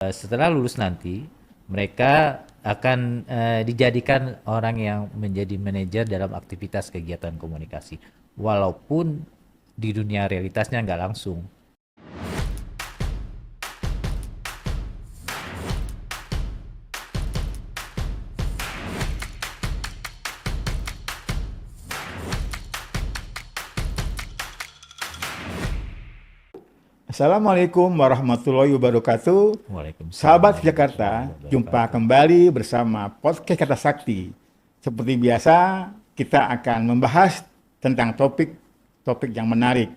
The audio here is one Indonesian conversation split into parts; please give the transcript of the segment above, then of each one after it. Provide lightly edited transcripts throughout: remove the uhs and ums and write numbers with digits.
Setelah lulus nanti, mereka akan dijadikan orang yang menjadi manajer dalam aktivitas kegiatan komunikasi. Walaupun di dunia realitasnya nggak langsung. Assalamualaikum warahmatullahi wabarakatuh. Waalaikumsalam Sahabat Jakarta, warahmatullahi jumpa wabarakatuh. kembali bersama podcast Kata Sakti. Seperti biasa, kita akan membahas tentang topik yang menarik.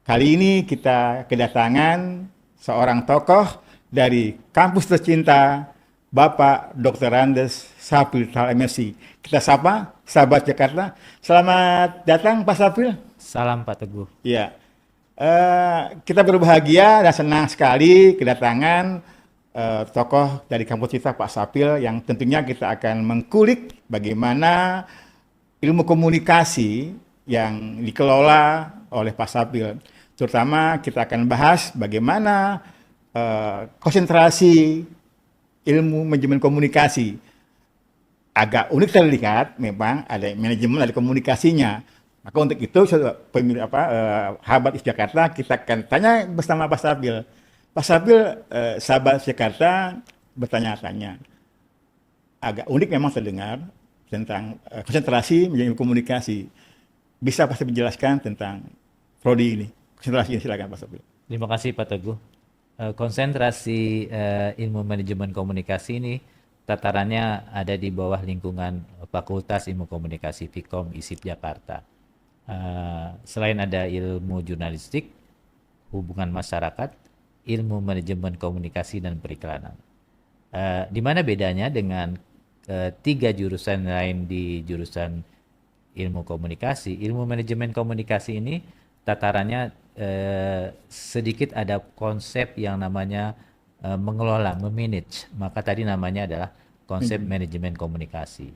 Kali ini kita kedatangan seorang tokoh dari kampus tercinta, Bapak Dr. Andes Sapil MSc. Kita sapa sahabat Jakarta. Selamat datang Pak Sapil. Salam Pak Teguh. Ya, kita berbahagia dan senang sekali kedatangan tokoh dari kampus kita Pak Sapil yang tentunya kita akan mengkulik bagaimana ilmu komunikasi yang dikelola oleh Pak Sapil. Terutama kita akan bahas bagaimana konsentrasi ilmu manajemen komunikasi. Agak unik terlihat, memang ada manajemen, ada komunikasinya. Maka untuk itu, sahabat Jakarta, kita akan tanya bersama Pak Sabil. Pak Sabil, sahabat Jakarta bertanya-tanya. Agak unik memang terdengar tentang konsentrasi menjadi komunikasi. Bisa Pak Sabil menjelaskan tentang prodi ini? Konsentrasi ini, silakan Pak Sabil. Terima kasih Pak Teguh. Konsentrasi ilmu manajemen komunikasi ini tatarannya ada di bawah lingkungan Fakultas Ilmu Komunikasi Fikom ISIP Jakarta. Selain ada ilmu jurnalistik, hubungan masyarakat, ilmu manajemen komunikasi dan periklanan. Di mana bedanya dengan tiga jurusan lain di jurusan ilmu komunikasi? Ilmu manajemen komunikasi ini tatarannya sedikit ada konsep yang namanya mengelola, memanage. Maka tadi namanya adalah konsep manajemen komunikasi.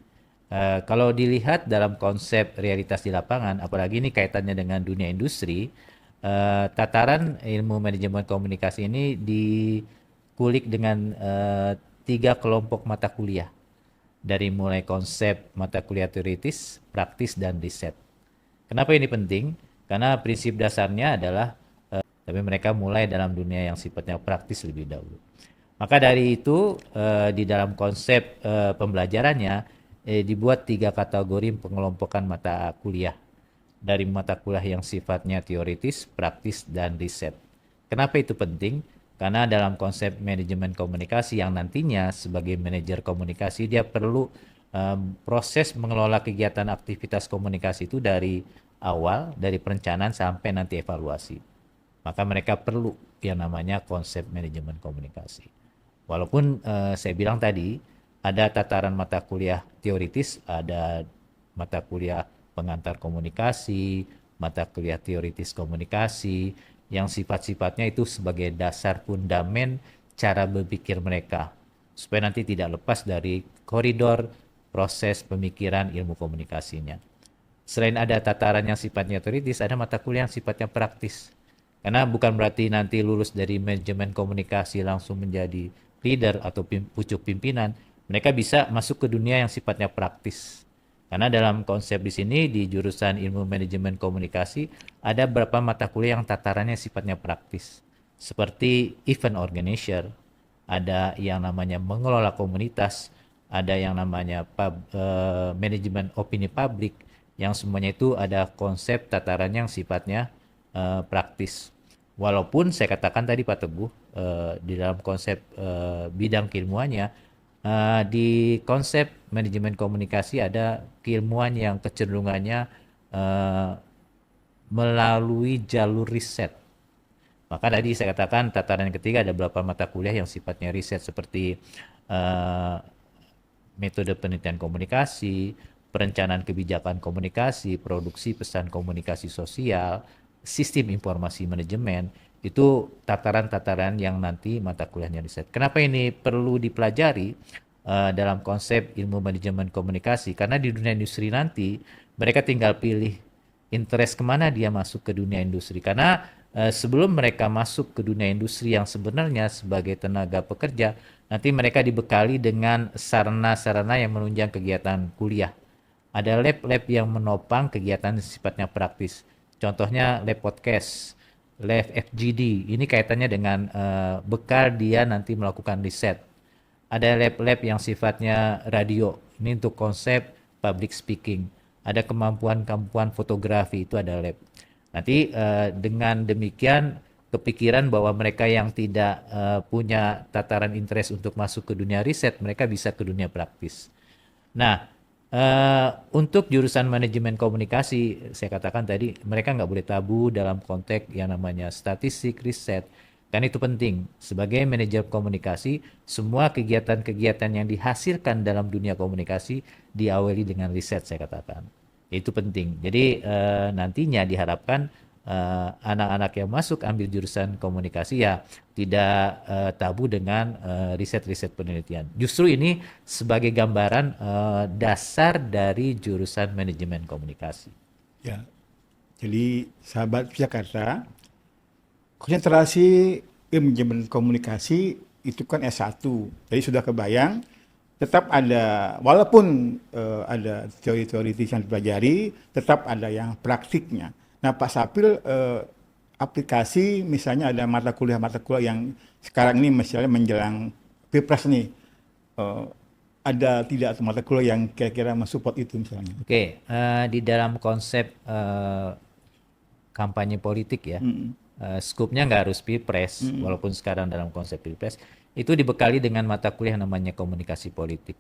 Kalau dilihat dalam konsep realitas di lapangan, apalagi ini kaitannya dengan dunia industri, tataran ilmu manajemen komunikasi ini dikulik dengan tiga kelompok mata kuliah. Dari mulai konsep mata kuliah teoritis, praktis, dan riset. Kenapa ini penting? Karena prinsip dasarnya adalah tapi mereka mulai dalam dunia yang sifatnya praktis lebih dahulu. Maka dari itu di dalam konsep pembelajarannya dibuat tiga kategori pengelompokan mata kuliah. Dari mata kuliah yang sifatnya teoritis, praktis, dan riset. Kenapa itu penting? Karena dalam konsep manajemen komunikasi yang nantinya sebagai manajer komunikasi dia perlu proses mengelola kegiatan aktivitas komunikasi itu dari awal, dari perencanaan sampai nanti evaluasi. Maka mereka perlu yang namanya konsep manajemen komunikasi. Walaupun saya bilang tadi ada tataran mata kuliah teoritis, ada mata kuliah pengantar komunikasi, mata kuliah teoritis komunikasi, yang sifat-sifatnya itu sebagai dasar fundamen cara berpikir mereka, supaya nanti tidak lepas dari koridor proses pemikiran ilmu komunikasinya. Selain ada tataran yang sifatnya teoritis, ada mata kuliah yang sifatnya praktis. Karena bukan berarti nanti lulus dari manajemen komunikasi langsung menjadi leader atau pucuk pimpinan. Mereka bisa masuk ke dunia yang sifatnya praktis. Karena dalam konsep di sini di jurusan ilmu manajemen komunikasi ada beberapa mata kuliah yang tatarannya sifatnya praktis. Seperti event organizer, ada yang namanya mengelola komunitas, ada yang namanya manajemen opini publik, yang semuanya itu ada konsep tataran yang sifatnya praktis. Walaupun saya katakan tadi Pak Teguh, di dalam konsep bidang keilmuannya, di konsep manajemen komunikasi ada keilmuan yang kecenderungannya melalui jalur riset. Maka tadi saya katakan tataran yang ketiga ada beberapa mata kuliah yang sifatnya riset seperti metode penelitian komunikasi, perencanaan kebijakan komunikasi, produksi pesan komunikasi sosial, sistem informasi manajemen, itu tataran-tataran yang nanti mata kuliahnya riset. Kenapa ini perlu dipelajari dalam konsep ilmu manajemen komunikasi? Karena di dunia industri nanti mereka tinggal pilih interest kemana dia masuk ke dunia industri. Karena sebelum mereka masuk ke dunia industri yang sebenarnya sebagai tenaga pekerja, nanti mereka dibekali dengan sarana-sarana yang menunjang kegiatan kuliah. Ada lab-lab yang menopang kegiatan sifatnya praktis. Contohnya lab podcast, lab FGD. Ini kaitannya dengan bekal dia nanti melakukan riset. Ada lab-lab yang sifatnya radio. Ini untuk konsep public speaking. Ada kemampuan-kemampuan fotografi, itu ada lab. Nanti dengan demikian kepikiran bahwa mereka yang tidak punya tataran interest untuk masuk ke dunia riset, mereka bisa ke dunia praktis. Nah, untuk jurusan manajemen komunikasi, saya katakan tadi, mereka nggak boleh tabu dalam konteks yang namanya statistik, riset. Kan itu penting. Sebagai manajer komunikasi, semua kegiatan-kegiatan yang dihasilkan dalam dunia komunikasi diawali dengan riset, saya katakan. Itu penting. Jadi nantinya diharapkan anak-anak yang masuk ambil jurusan komunikasi ya tidak tabu dengan riset-riset penelitian. Justru ini sebagai gambaran dasar dari jurusan manajemen komunikasi. Ya, jadi sahabat Jakarta, konsentrasi ilmu manajemen komunikasi itu kan S1. Jadi sudah kebayang, tetap ada, walaupun ada teori-teori yang dipelajari, tetap ada yang praktiknya. Nah, Pak Sapil, aplikasi misalnya ada mata kuliah yang sekarang ini misalnya menjelang Pilpres nih, ada tidak mata kuliah yang kira-kira mensupport itu misalnya? Oke, di dalam konsep kampanye politik ya, skupnya nggak harus Pilpres, walaupun sekarang dalam konsep Pilpres, itu dibekali dengan mata kuliah namanya komunikasi politik.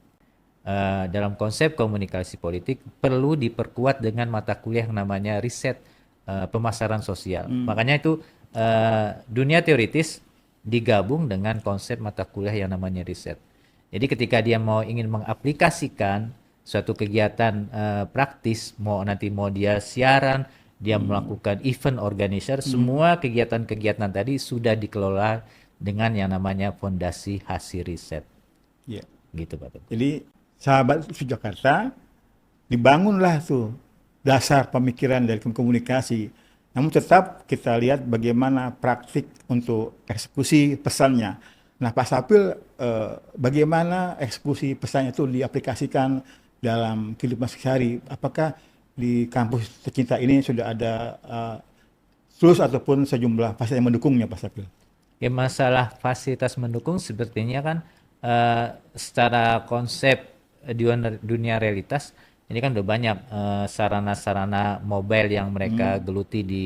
Dalam konsep komunikasi politik perlu diperkuat dengan mata kuliah yang namanya riset pemasaran sosial. Makanya itu dunia teoritis digabung dengan konsep mata kuliah yang namanya riset. Jadi ketika dia ingin mengaplikasikan suatu kegiatan praktis, mau dia siaran, dia melakukan event organizer, semua kegiatan-kegiatan tadi sudah dikelola dengan yang namanya fondasi hasil riset. Ya. Gitu Pak. Jadi sahabat Jakarta, dibangunlah tuh dasar pemikiran dari komunikasi. Namun tetap kita lihat bagaimana praktik untuk eksekusi pesannya. Nah, Pak Sapil, bagaimana eksekusi pesannya itu diaplikasikan dalam kehidupan sehari-hari? Apakah di kampus tercinta ini sudah ada tools ataupun sejumlah fasilitas yang mendukungnya, Pak Sapil? Ya, masalah fasilitas mendukung sepertinya kan secara konsep dunia realitas ini kan udah banyak sarana-sarana mobile yang mereka geluti di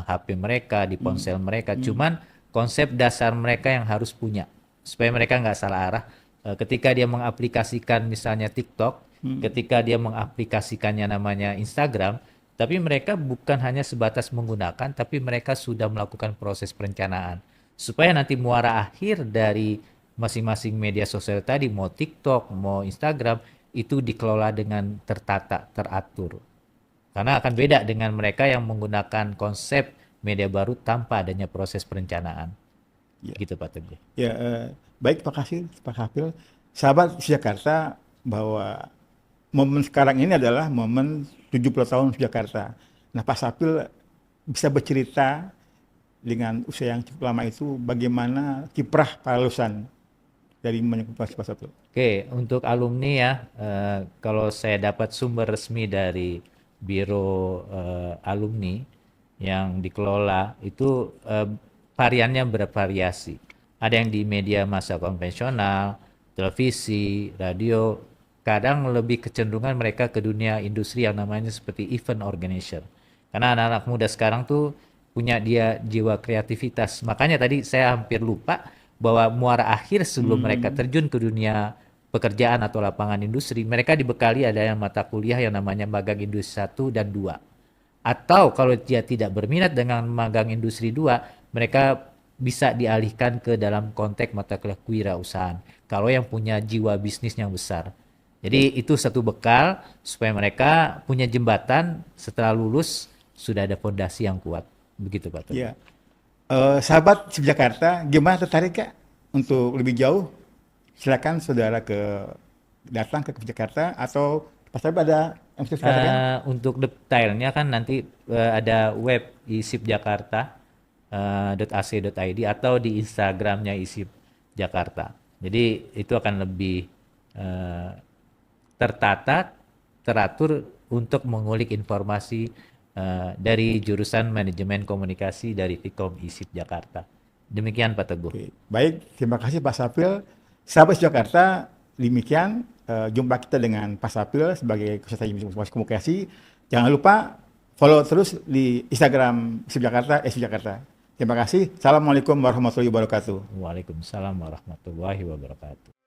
HP mereka, di ponsel mereka. Cuman konsep dasar mereka yang harus punya supaya mereka nggak salah arah. Ketika dia mengaplikasikan misalnya TikTok, ketika dia mengaplikasikannya namanya Instagram, tapi mereka bukan hanya sebatas menggunakan, tapi mereka sudah melakukan proses perencanaan supaya nanti muara akhir dari masing-masing media sosial tadi, mau TikTok, mau Instagram, itu dikelola dengan tertata, teratur. Karena akan beda dengan mereka yang menggunakan konsep media baru tanpa adanya proses perencanaan. Ya. Gitu Pak Teguh. Ya, baik, Pak Kapil. Sahabat Jakarta, bahwa momen sekarang ini adalah momen 70 tahun Jakarta. Nah, Pak Sapil bisa bercerita dengan usia yang cukup lama itu bagaimana kiprah para lulusan dari Komunikasi Pak Sapil. Oke, untuk alumni ya, kalau saya dapat sumber resmi dari Biro Alumni yang dikelola itu variannya bervariasi. Ada yang di media massa konvensional, televisi, radio. Kadang lebih kecenderungan mereka ke dunia industri yang namanya seperti event organizer. Karena anak-anak muda sekarang tuh punya dia jiwa kreativitas. Makanya tadi saya hampir lupa bahwa muara akhir sebelum mereka terjun ke dunia pekerjaan atau lapangan industri, mereka dibekali ada yang mata kuliah yang namanya magang industri 1 dan 2. Atau kalau dia tidak berminat dengan magang industri 2, mereka bisa dialihkan ke dalam konteks mata kuliah kewirausahaan. Kalau yang punya jiwa bisnis yang besar. Jadi itu satu bekal supaya mereka punya jembatan setelah lulus sudah ada fondasi yang kuat. Begitu Pak. Iya. Sahabat Jakarta, gimana tertarik Kak untuk lebih jauh? Silakan saudara datang ke Jakarta atau Pak Sabil ada yang bisa dikatakan? Untuk detailnya kan nanti ada web ISIP Jakarta. .ac.id atau di Instagramnya ISIP Jakarta. Jadi itu akan lebih tertata, teratur untuk mengulik informasi dari jurusan Manajemen Komunikasi dari Fikom ISIP Jakarta. Demikian Pak Teguh. Oke. Baik, terima kasih Pak Sapil. Sahabat Jakarta, demikian jumpa kita dengan Pak Sapil sebagai Konsultan Informasi Komunikasi. Jangan lupa follow terus di Instagram ISIP Jakarta, ISIP Jakarta. Terima kasih. Assalamualaikum warahmatullahi wabarakatuh. Waalaikumsalam warahmatullahi wabarakatuh.